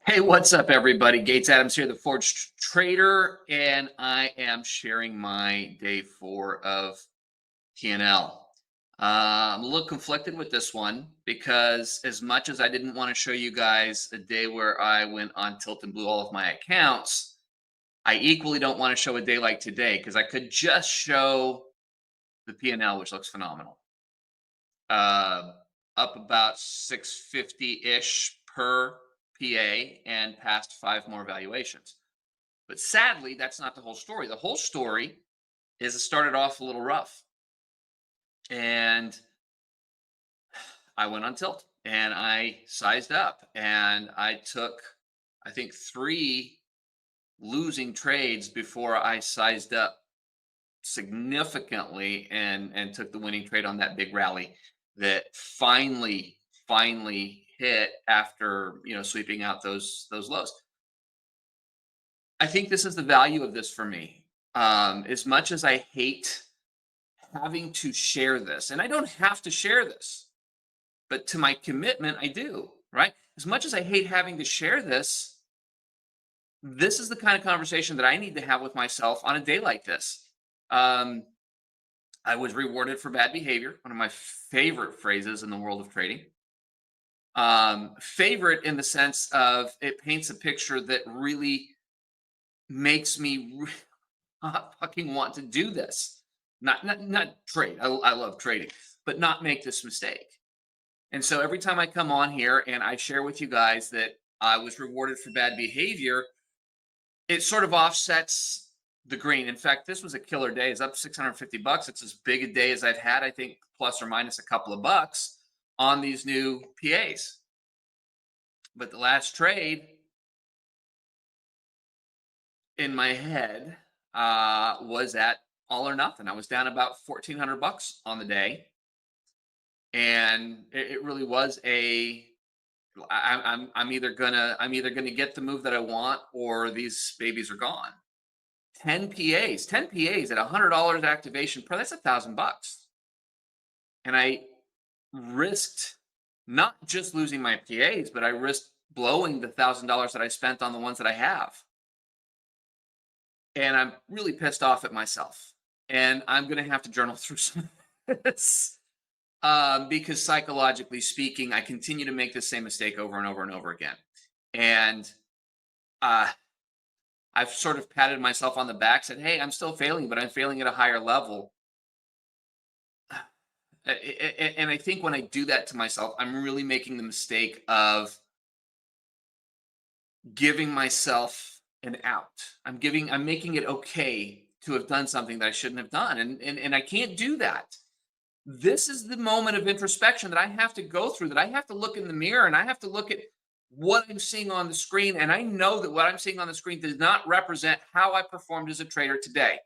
Hey, what's up, everybody? Gates Adams here, the Forged Trader, and I am sharing my day 4 of TNL. I'm a little conflicted with this one because, as much as I didn't want to show you guys a day where I went on tilt and blew all of my accounts, I equally don't want to show a day like today because I could just show the PNL, which looks phenomenal. uh, Up about 650-ish per PA and past 5 more valuations. But sadly, that's not the whole story. The whole story is it started off a little rough. And I went on tilt and I sized up and I took, I think, 3 losing trades before I sized up significantly and took the winning trade on that big rally that finally hit after sweeping out those lows. I think this is the value of this for me. As much as I hate having to share this, and I don't have to share this, but to my commitment I do, right? As much as I hate having to share this, this is the kind of conversation that I need to have with myself on a day like this. um, I was rewarded for bad behavior, one of my favorite phrases in the world of trading. Favorite in the sense of it paints a picture that really makes me not fucking want to do this. Not trade. I love trading, but not make this mistake. And so every time I come on here and I share with you guys that I was rewarded for bad behavior, it sort of offsets the green. In fact, this was a killer day. It's up $650. It's as big a day as I've had, I think, plus or minus a couple of bucks on these new PAs. But the last trade in my head was at all or nothing. I was down about $1,400 on the day, and it really was a. I'm either gonna get the move that I want, or these babies are gone. 10 PAs at $100 activation per, that's $1,000. And I risked not just losing my PAs, but I risked blowing the $1,000 that I spent on the ones that I have. And I'm really pissed off at myself. And I'm going to have to journal through some of this because psychologically speaking, I continue to make the same mistake over and over and over again. And uh, I've sort of patted myself on the back, said, hey, I'm still failing, but I'm failing at a higher level. And I think when I do that to myself, I'm really making the mistake of giving myself an out. I'm making it okay to have done something that I shouldn't have done. And I can't do that. This is the moment of introspection that I have to go through, that I have to look in the mirror and I have to look at what I'm seeing on the screen. And I know that what I'm seeing on the screen does not represent how I performed as a trader today.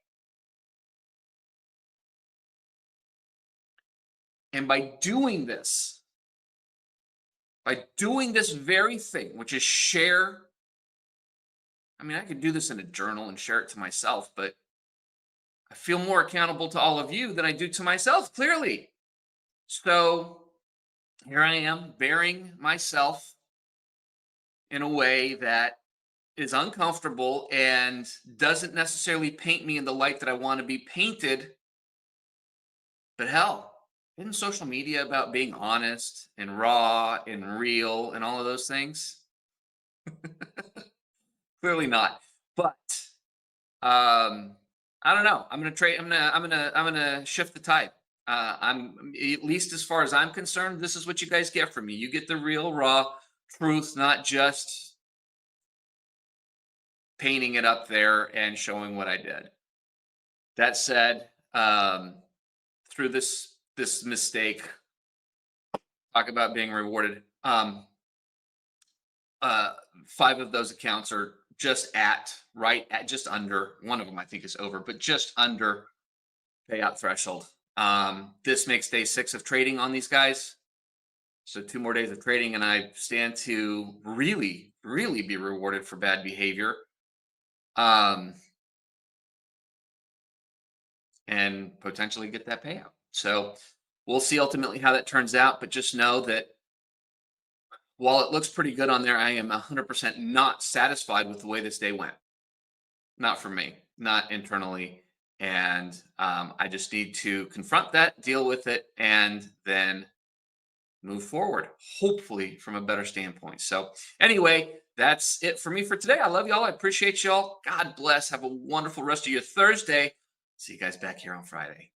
And by doing this very thing, which is share. I mean, I could do this in a journal and share it to myself, but I feel more accountable to all of you than I do to myself, clearly. So here I am, bearing myself in a way that is uncomfortable and doesn't necessarily paint me in the light that I want to be painted. But hell, isn't social media about being honest and raw and real and all of those things? Clearly not. But I don't know. I'm gonna trade. I'm gonna shift the type. I'm, at least as far as I'm concerned, this is what you guys get from me. You get the real, raw truth, not just painting it up there and showing what I did. That said, through this mistake, talk about being rewarded. 5 of those accounts are just at just under. One of them I think is over, but just under payout threshold. This makes day 6 of trading on these guys. So 2 more days of trading, and I stand to really be rewarded for bad behavior. And potentially get that payout. So we'll see ultimately how that turns out, but just know that while it looks pretty good on there, I am 100% not satisfied with the way this day went. Not for me, not internally. And I just need to confront that, deal with it, and then move forward, hopefully from a better standpoint. So, anyway, that's it for me for today. I love y'all. I appreciate y'all. God bless. Have a wonderful rest of your Thursday. See you guys back here on Friday.